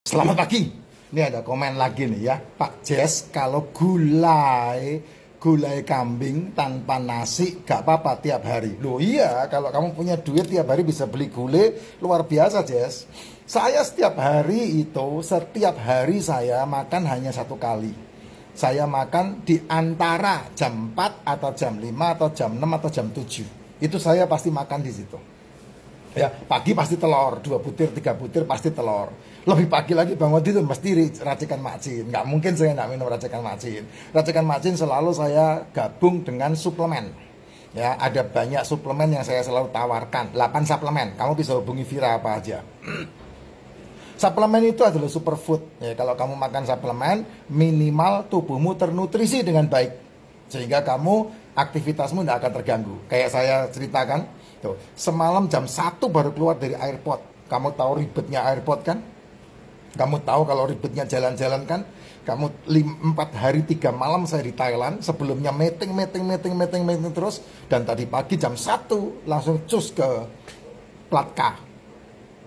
Selamat pagi. Ini ada komen lagi nih ya. Pak Jess, kalau gulai kambing tanpa nasi gak apa-apa tiap hari. Loh iya, kalau kamu punya duit tiap hari bisa beli gulai, luar biasa Jess. Saya setiap hari saya makan hanya satu kali. Saya makan di antara jam 4 atau jam 5 atau jam 6 atau jam 7. Itu saya pasti makan di situ. Ya, pagi pasti telur, 2 butir, 3 butir pasti telur. Lebih pagi lagi bangun itu mesti racikan macin. Nggak mungkin saya nggak minum racikan macin. Racikan macin selalu saya gabung dengan suplemen. Ya, ada banyak suplemen yang saya selalu tawarkan. 8 suplemen. Kamu bisa hubungi Vira apa aja. Suplemen itu adalah superfood. Ya, kalau kamu makan suplemen, minimal tubuhmu ternutrisi dengan baik. Sehingga kamu aktivitasmu tidak akan terganggu. Kayak saya ceritakan, tuh, semalam jam 1 baru keluar dari airport. Kamu tahu ribetnya airport kan? Kamu tahu kalau ribetnya jalan-jalan kan? Kamu 4 hari 3 malam saya di Thailand. Sebelumnya meeting terus. Dan tadi pagi jam 1 langsung cus ke Plat K.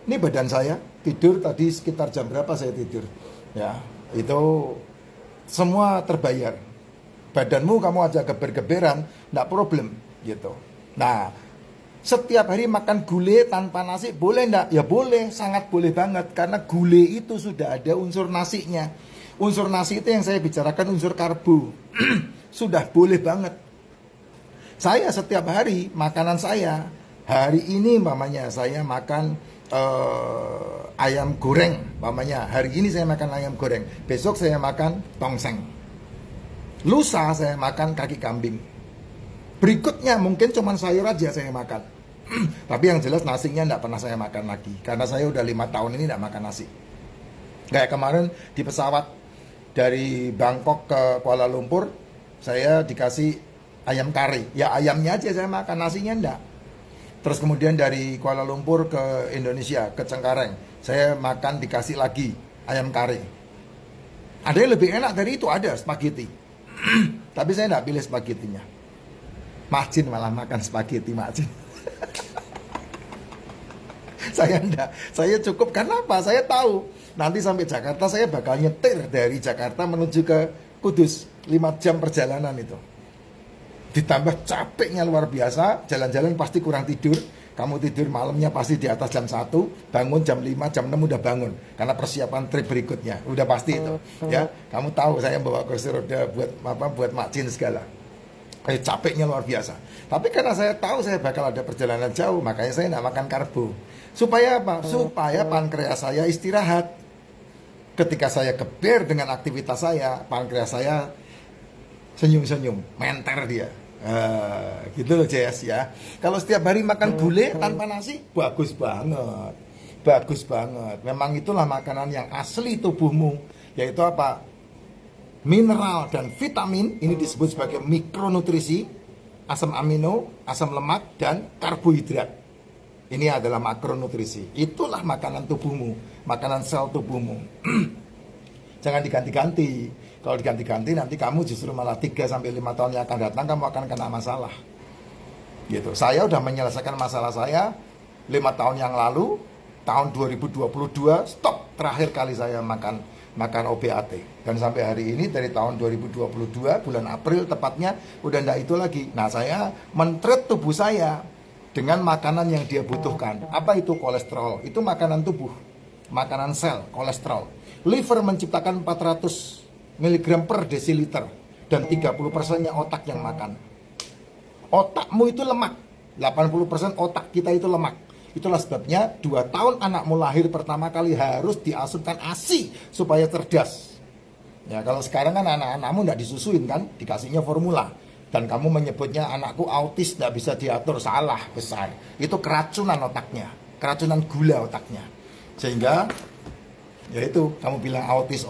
Ini badan saya tidur tadi sekitar jam berapa saya tidur? Ya, itu semua terbayar. Badanmu kamu aja geber-geberan, enggak problem gitu. Nah, setiap hari makan gulai tanpa nasi boleh enggak? Ya boleh, sangat boleh banget. Karena gulai itu sudah ada unsur nasinya. Unsur nasi itu yang saya bicarakan unsur karbo. Sudah boleh banget. Saya setiap hari, makanan saya, hari ini mamanya saya makan ayam goreng. Mamanya, hari ini saya makan ayam goreng. Besok saya makan tongseng. Lusa saya makan kaki kambing. Berikutnya mungkin cuma sayur aja saya makan. Tapi yang jelas nasinya tidak pernah saya makan lagi. Karena saya udah 5 tahun ini tidak makan nasi. Kayak kemarin di pesawat dari Bangkok ke Kuala Lumpur, saya dikasih ayam kari. Ya ayamnya aja saya makan, nasinya enggak. Terus kemudian dari Kuala Lumpur ke Indonesia, ke Cengkareng, saya makan dikasih lagi ayam kari. Ada yang lebih enak dari itu, ada spaghetti. Tapi saya enggak pilih spagettinya. Macin malah makan spaghetti macin. Saya enggak, saya cukup. Karena apa? Saya tahu nanti sampai Jakarta saya bakal nyetir dari Jakarta menuju ke Kudus. 5 jam perjalanan itu. Ditambah capeknya luar biasa. Jalan-jalan pasti kurang tidur. Kamu tidur malamnya pasti di atas jam 1, bangun jam 5, jam 6 udah bangun. Karena persiapan trip berikutnya, udah pasti itu. Ya, kamu tahu saya bawa kursi roda buat macin segala. Capeknya luar biasa. Tapi karena saya tahu saya bakal ada perjalanan jauh, makanya saya tidak makan karbo. Supaya apa? Supaya pankreas saya istirahat. Ketika saya geber dengan aktivitas saya, pankreas saya senyum-senyum, menter dia. Gitu loh Jess ya. Kalau setiap hari makan gulai tanpa nasi, bagus banget. Bagus banget. Memang itulah makanan yang asli tubuhmu. Yaitu apa? Mineral dan vitamin. Ini disebut sebagai mikronutrisi. Asam amino, asam lemak, dan karbohidrat. Ini adalah makronutrisi. Itulah makanan tubuhmu. Makanan sel tubuhmu. Jangan diganti-ganti. Kalau diganti-ganti nanti kamu justru malah 3-5 tahun yang akan datang kamu akan kena masalah. Gitu. Saya udah menyelesaikan masalah saya 5 tahun yang lalu, tahun 2022 stop terakhir kali saya makan OBAT. Dan sampai hari ini dari tahun 2022 bulan April tepatnya udah enggak itu lagi. Nah, saya men-treat tubuh saya dengan makanan yang dia butuhkan. Apa itu kolesterol? Itu makanan tubuh. Makanan sel, kolesterol. Liver menciptakan 400 miligram per desiliter dan 30%-nya otak yang makan. Otakmu itu lemak. 80% otak kita itu lemak. Itulah sebabnya 2 tahun anakmu lahir pertama kali harus diasuhkan ASI supaya cerdas. Ya, kalau sekarang kan anak-anakmu enggak disusuin kan, dikasihnya formula. Dan kamu menyebutnya anakku autis, tidak bisa diatur, salah besar. Itu keracunan otaknya, keracunan gula otaknya. Sehingga ya itu kamu bilang autis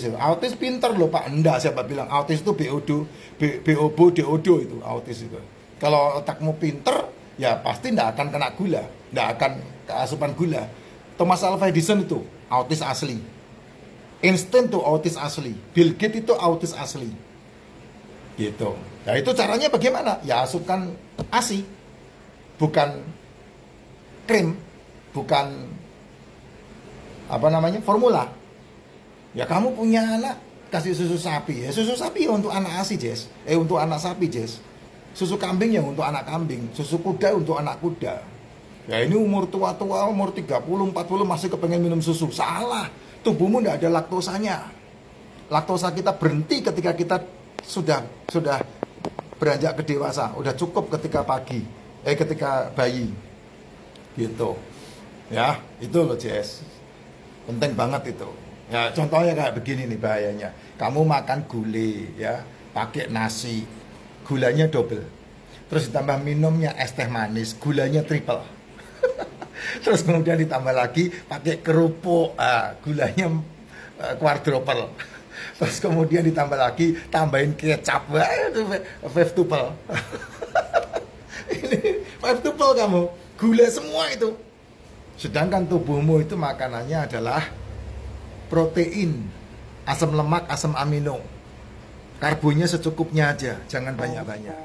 itu autis pinter loh Pak. Enggak, siapa bilang autis itu BODO itu autis itu. Kalau otakmu pinter ya pasti enggak akan kena gula, enggak akan keasupan gula. Thomas Alva Edison itu autis asli, Einstein itu autis asli, Bill Gates itu autis asli gitu. Nah itu caranya bagaimana? Ya asupan ASI, bukan krim, bukan formula. Ya kamu punya anak, kasih susu sapi. Ya susu sapi ya untuk anak ASI, Jess. Untuk anak sapi, Jess. Susu kambing ya untuk anak kambing. Susu kuda untuk anak kuda. Ya ini umur tua-tua, umur 30, 40 masih kepengen minum susu. Salah. Tubuhmu tidak ada laktosanya. Laktosa kita berhenti ketika kita sudah beranjak ke dewasa. Udah cukup ketika ketika bayi. Gitu. Ya, itu loh, Jess. Penting banget itu. Ya, contohnya kayak begini nih bahayanya. Kamu makan gulai ya, pakai nasi. Gulanya double. Terus ditambah minumnya es teh manis, gulanya triple. Terus kemudian ditambah lagi pakai kerupuk, gulanya quadruple. Terus kemudian ditambah lagi tambahin kecap, itu five tuple. Ini five tuple kamu, gula semua itu. Sedangkan tubuhmu itu makanannya adalah protein, asam lemak, asam amino. Karbonya secukupnya aja, jangan banyak-banyak.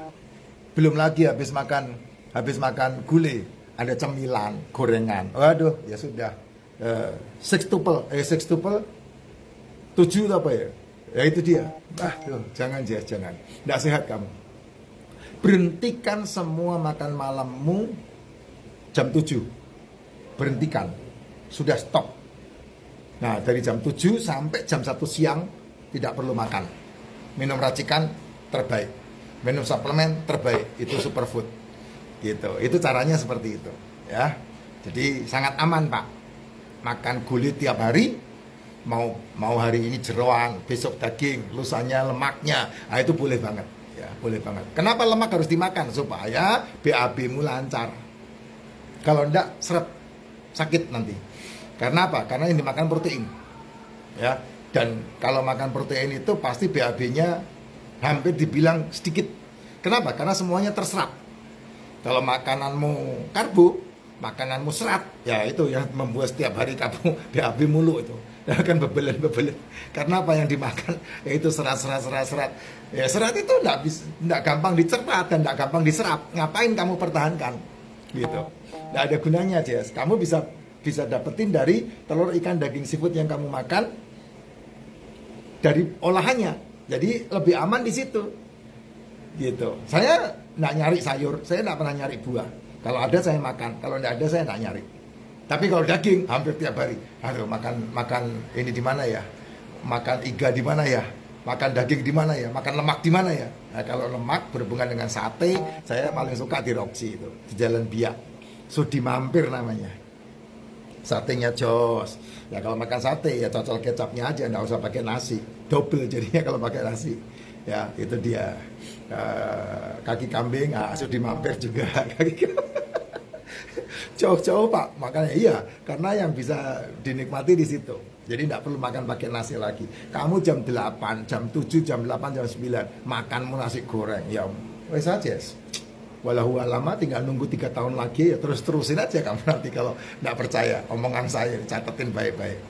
Belum lagi habis makan gulai, ada cemilan, gorengan. Waduh, ya sudah. Six tuple, 7 apa ya? Ya itu dia. Jangan. Nggak sehat kamu. Berhentikan semua makan malammu jam 7. Berhentikan. Sudah stop. Nah, dari jam 7 sampai jam 1 siang tidak perlu makan. Minum racikan terbaik. Minum suplemen terbaik. Itu superfood. Gitu. Itu caranya seperti itu, ya. Jadi sangat aman, Pak. Makan gulai tiap hari, mau hari ini jeroan, besok daging, lusanya lemaknya. Nah, itu boleh banget, ya, boleh banget. Kenapa lemak harus dimakan? Supaya BAB-mu lancar. Kalau enggak seret, sakit nanti. Karena apa? Karena yang dimakan protein. Ya, dan kalau makan protein itu pasti BAB-nya hampir dibilang sedikit. Kenapa? Karena semuanya terserap. Kalau makananmu karbo, makananmu serat, ya itu yang membuat setiap hari kamu BAB mulu itu. Ya kan bebelet. Karena apa yang dimakan? Yaitu serat. Ya serat itu enggak gampang dicerna dan enggak gampang diserap. Ngapain kamu pertahankan? Gitu. Enggak ada gunanya, Jess. Kamu bisa dapetin dari telur, ikan, daging, seafood yang kamu makan dari olahannya. Jadi lebih aman di situ. Gitu. Saya enggak nyari sayur, saya enggak pernah nyari buah. Kalau ada saya makan, kalau enggak ada saya enggak nyari. Tapi kalau daging hampir tiap hari. Aduh, makan ini di mana ya? Makan iga di mana ya? Makan daging di mana ya? Makan lemak di mana ya? Nah, kalau lemak berhubungan dengan sate, saya paling suka di Roxy itu, di Jalan Biak. Sudi Mampir namanya. Satenya jos. Ya kalau makan sate ya cocol kecapnya aja, enggak usah pakai nasi. Double jadinya kalau pakai nasi. Ya, itu dia. Kaki kambing, Sudi Mampir juga. Jauh-jauh, Pak. Makanya iya, karena yang bisa dinikmati di situ. Jadi tidak perlu makan pakai nasi lagi. Kamu jam 8, jam 7, jam 8, jam 9 makanmu nasi goreng. Ya, wes aja. Walau lama tinggal nunggu 3 tahun lagi ya terusin aja kamu nanti kalau tidak percaya omongan saya, catetin baik-baik.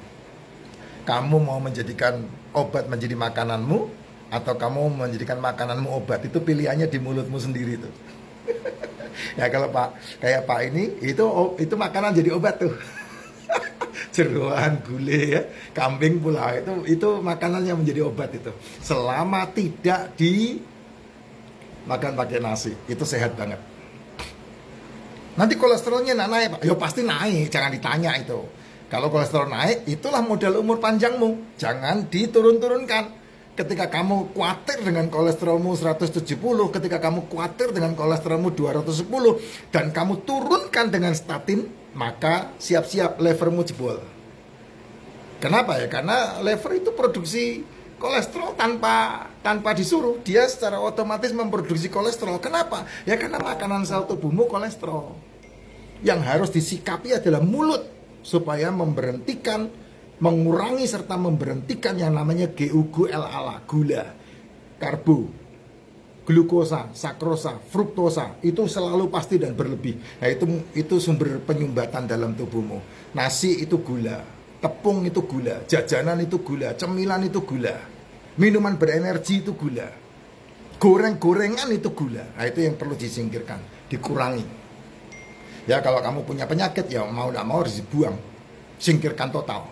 Kamu mau menjadikan obat menjadi makananmu atau kamu menjadikan makananmu obat, itu pilihannya di mulutmu sendiri tuh. Ya kalau kayak Pak ini itu makanan jadi obat tuh. Jeroan, gulai ya, kambing pula itu makanannya menjadi obat itu. Selama tidak makan pakai nasi, itu sehat banget. Nanti kolesterolnya naik, Pak. Ya pasti naik, jangan ditanya itu. Kalau kolesterol naik, itulah modal umur panjangmu. Jangan diturun-turunkan. Ketika kamu khawatir dengan kolesterolmu 170, ketika kamu khawatir dengan kolesterolmu 210, dan kamu turunkan dengan statin, maka siap-siap levermu jebol. Kenapa ya? Karena lever itu produksi kolesterol tanpa disuruh. Dia secara otomatis memproduksi kolesterol. Kenapa? Ya karena makanan sel tubuhmu kolesterol. Yang harus disikapi adalah mulut, supaya mengurangi serta memberhentikan yang namanya GUGLA, gula, karbo, glukosa, sakrosa, fruktosa. Itu selalu pasti dan berlebih. Nah, itu sumber penyumbatan dalam tubuhmu. Nasi itu gula, tepung itu gula, jajanan itu gula, cemilan itu gula, minuman berenergi itu gula, goreng-gorengan itu gula. Nah, itu yang perlu disingkirkan, dikurangi. Ya kalau kamu punya penyakit ya mau tidak mau harus dibuang, singkirkan total.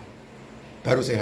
baru sehat.